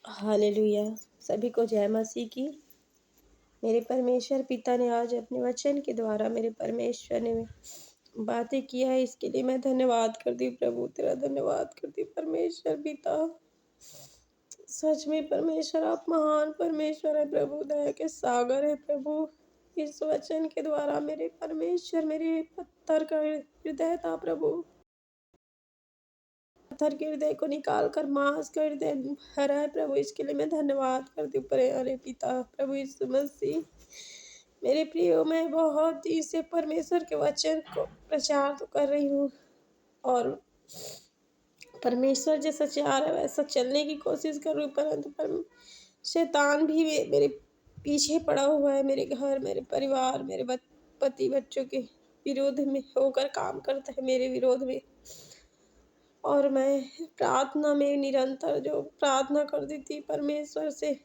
Hallelujah. सभी को जय मसीह की। मेरे परमेश्वर पिता ने आज अपने वचन के द्वारा मेरे परमेश्वर ने बातें किया है, इसके लिए मैं धन्यवाद करती हूँ प्रभु, तेरा धन्यवाद करती हूँ परमेश्वर पिता। सच में परमेश्वर आप महान परमेश्वर है प्रभु, दया के सागर है प्रभु। इस वचन के द्वारा मेरे परमेश्वर मेरे पत्थर का हृदय था प्रभु, पत्थर के हृदय को निकाल कर मांस का हृदय भरा है प्रभु, इसके लिए मैं धन्यवाद करती हूँ अरे पिता प्रभु यीशु मसीह। मेरे प्रियो, मैं बहुत ही से परमेश्वर के वचन को प्रचार तो कर रही हूँ और परमेश्वर जैसा चाह रहा है वैसा चलने की कोशिश कर रही हूँ, परंतु शैतान भी मेरे पीछे पड़ा हुआ है। मेरे घर, मेरे परिवार, मेरे पति बच्चों के विरोध में होकर काम करता है, मेरे विरोध में। और मैं प्रार्थना में निरंतर जो प्रार्थना करती थी परमेश्वर से,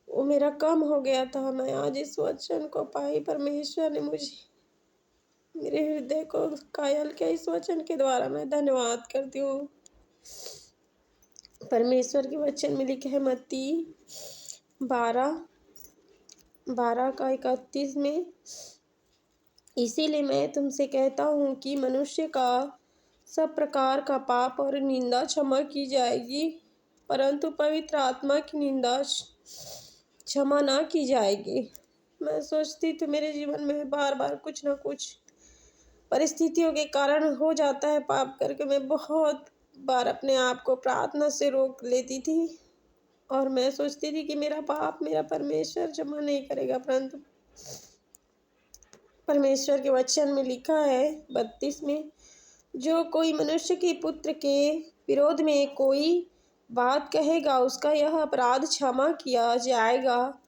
वो मेरा कम हो गया था। मैं आज इस वचन को पाई, परमेश्वर ने मुझे मेरे हृदय को कायल किया। इस वचन के द्वारा मैं धन्यवाद करती हूँ। परमेश्वर के वचन में लिखा है मत्ती 12:31 में, इसीलिए मैं तुमसे कहता हूँ कि मनुष्य का सब प्रकार का पाप और निंदा क्षमा की जाएगी, परंतु पवित्र आत्मा की निंदा क्षमा ना की जाएगी। मैं सोचती तो मेरे जीवन में बार बार कुछ ना कुछ परिस्थितियों के कारण हो जाता है पाप करके। मैं बहुत बार अपने आप को प्रार्थना से रोक लेती थी और मैं सोचती थी कि मेरा पाप मेरा परमेश्वर क्षमा नहीं करेगा, परंतु परमेश्वर के वचन में लिखा है 32 में, जो कोई मनुष्य के पुत्र के विरोध में कोई बात कहेगा उसका यह अपराध क्षमा किया जाएगा,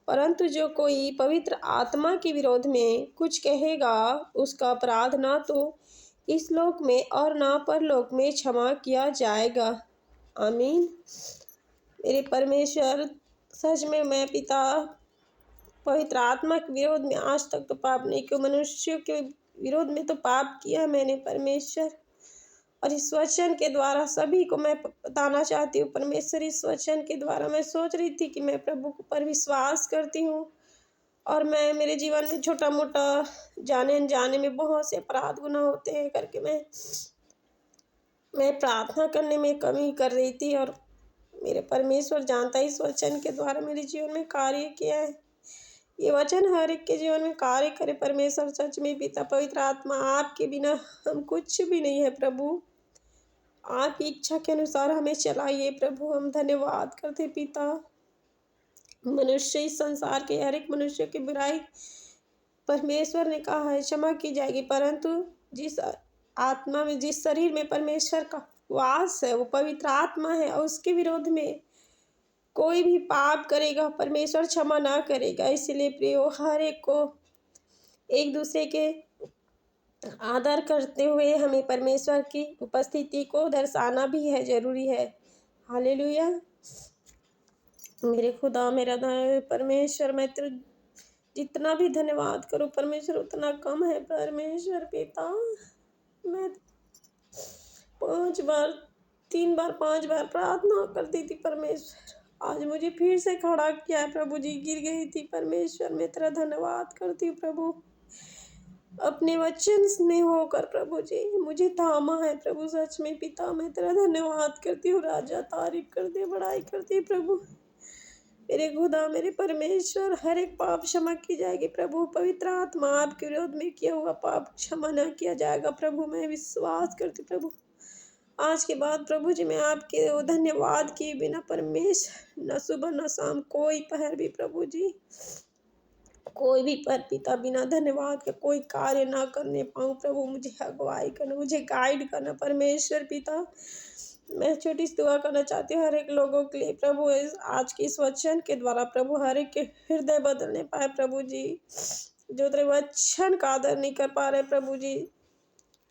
परंतु जो कोई पवित्र आत्मा के विरोध में कुछ कहेगा उसका अपराध ना तो इस लोक में और ना परलोक में क्षमा किया जाएगा। आमीन। मेरे परमेश्वर, सच में मैं पिता पवित्र आत्मा के विरोध में आज तक तो पाप नहीं किया, मनुष्यों के विरोध में तो पाप किया मैंने परमेश्वर। और इस वचन के द्वारा सभी को मैं बताना चाहती हूँ परमेश्वर, इस वचन के द्वारा मैं सोच रही थी कि मैं प्रभु पर विश्वास करती हूँ और मैं मेरे जीवन में छोटा मोटा जाने अनजाने में बहुत से अपराध गुनाह होते हैं करके मैं प्रार्थना करने में कमी कर रही थी, और मेरे परमेश्वर जानता है इस वचन के द्वारा मेरे जीवन में कार्य किया है। ये वचन हर एक के जीवन में कार्य करे परमेश्वर। सच में पिता पवित्र आत्मा, आपके बिना हम कुछ भी नहीं है प्रभु, आपकी इच्छा के अनुसार हमें चलाइए प्रभु। हम धन्यवाद करते पिता। मनुष्य, इस संसार के हर एक मनुष्य की बुराई परमेश्वर ने कहा है क्षमा की जाएगी, परंतु जिस आत्मा में, जिस शरीर में परमेश्वर का वास है वो पवित्र आत्मा है, और उसके विरोध में कोई भी पाप करेगा परमेश्वर क्षमा ना करेगा। इसलिए प्रियो, हर एक को एक दूसरे के आदर करते हुए हमें परमेश्वर की उपस्थिति को दर्शाना भी है, जरूरी है। हालेलुया। मेरे खुदा, मेरा परमेश्वर, मैं तेरे जितना भी धन्यवाद करूं परमेश्वर उतना कम है परमेश्वर पिता। मैं 3 बार 5 बार प्रार्थना करती थी परमेश्वर, आज मुझे फिर से खड़ा किया है प्रभु जी। गिर गई थी परमेश्वर, मैं तेरा धन्यवाद करती हूँ प्रभु। अपने वचन में होकर प्रभु जी मुझे थामा है प्रभु। सच में पिता, मैं तेरा धन्यवाद करती हूँ राजा, तारीफ करती हूँ, बड़ाई करती हूँ प्रभु। मेरे खुदा, मेरे परमेश्वर, हर एक पाप क्षमा की जाएगी प्रभु। पवित्र आत्मा, आपके विरोध में किया हुआ पाप क्षमा न किया जाएगा प्रभु। मैं विश्वास करती प्रभु, आज के बाद प्रभु जी मैं आपके धन्यवाद किए बिना परमेश्वर न सुबह न शाम कोई पहर भी प्रभु जी, कोई भी पर पिता बिना धन्यवाद के कोई कार्य ना करने पाऊँ प्रभु। मुझे अगुवाई करना, मुझे गाइड करना परमेश्वर पिता। मैं छोटी सी दुआ करना चाहती हूँ हर एक लोगों के लिए प्रभु। आज के इस वचन के द्वारा प्रभु हर एक के हृदय बदलने पाए प्रभु जी, जो तेरे वचन का आदर नहीं कर पा रहे प्रभु जी।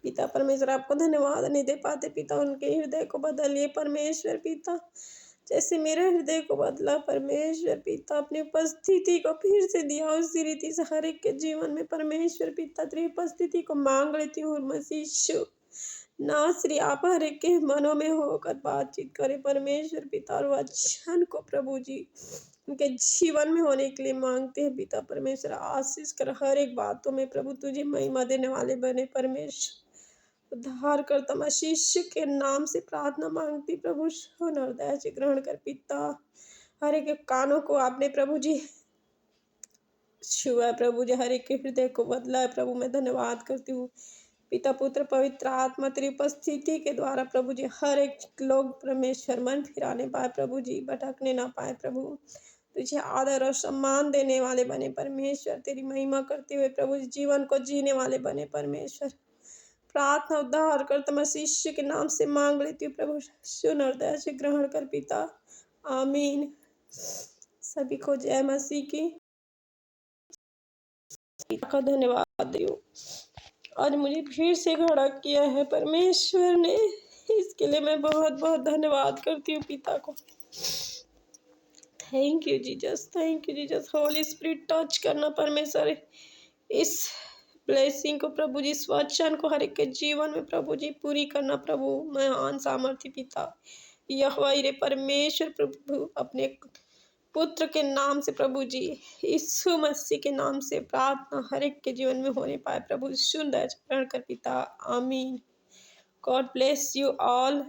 पिता परमेश्वर आपको धन्यवाद नहीं दे पाते पिता, उनके हृदय को बदलिए परमेश्वर पिता, जैसे मेरे हृदय को बदला परमेश्वर पिता। अपनी उपस्थिति को फिर से दिया उसी रीति से हर एक के जीवन में परमेश्वर पिता। तेरी उपस्थिति को मांग लेती हूँ मसीह, नासरी आप हर एक के मनों में होकर बातचीत करें परमेश्वर पिता, और वचन को प्रभु जी उनके जीवन में होने के लिए मांगते हैं पिता परमेश्वर। आशीष कर हर एक बातों में प्रभु तुझे महिमा देने वाले बने परमेश्वर। उद्धारकर्ता मसीह के नाम से प्रार्थना मांगती प्रभु, सुन और दया से ग्रहण कर पिता। हर एक के कानों को आपने प्रभु जी छुआ है प्रभु जी, हर एक के हृदय को बदला है प्रभु। मैं धन्यवाद करती हूँ पिता पुत्र पवित्र आत्मा तेरी उपस्थिति के द्वारा प्रभु जी हर एक लोग परमेश्वर मन फिराने पाए प्रभु जी, भटकने ना पाए प्रभु। तुझे आदर और सम्मान देने वाले बने परमेश्वर, तेरी महिमा करते हुए प्रभु जी जीवन को जीने वाले बने परमेश्वर। प्रार्थना उद्धार करता मसीह के नाम से मांग लेती हूँ प्रभु, सुन और दया से ग्रहण कर पिता, आमीन। सभी को जय मसीह की। पिता का धन्यवाद दियो, आज मुझे फिर से खड़ा किया है परमेश्वर ने, इसके लिए मैं बहुत बहुत धन्यवाद करती हूँ पिता को। Thank you Jesus, thank you Jesus. Holi spirit touch करना परमेश्वर, इस ब्लेसिंग को प्रभु जी, इस वचन को हर एक के जीवन में प्रभु जी पूरी करना प्रभु। महान सामर्थ्य पिता यहोवा रे परमेश्वर प्रभु, अपने पुत्र के नाम से प्रभु जी, यीशु मसीह के नाम से प्रार्थना हर एक के जीवन में होने पाए प्रभु। सुंदर ग्रहण कर पिता, आमीन। God bless you all.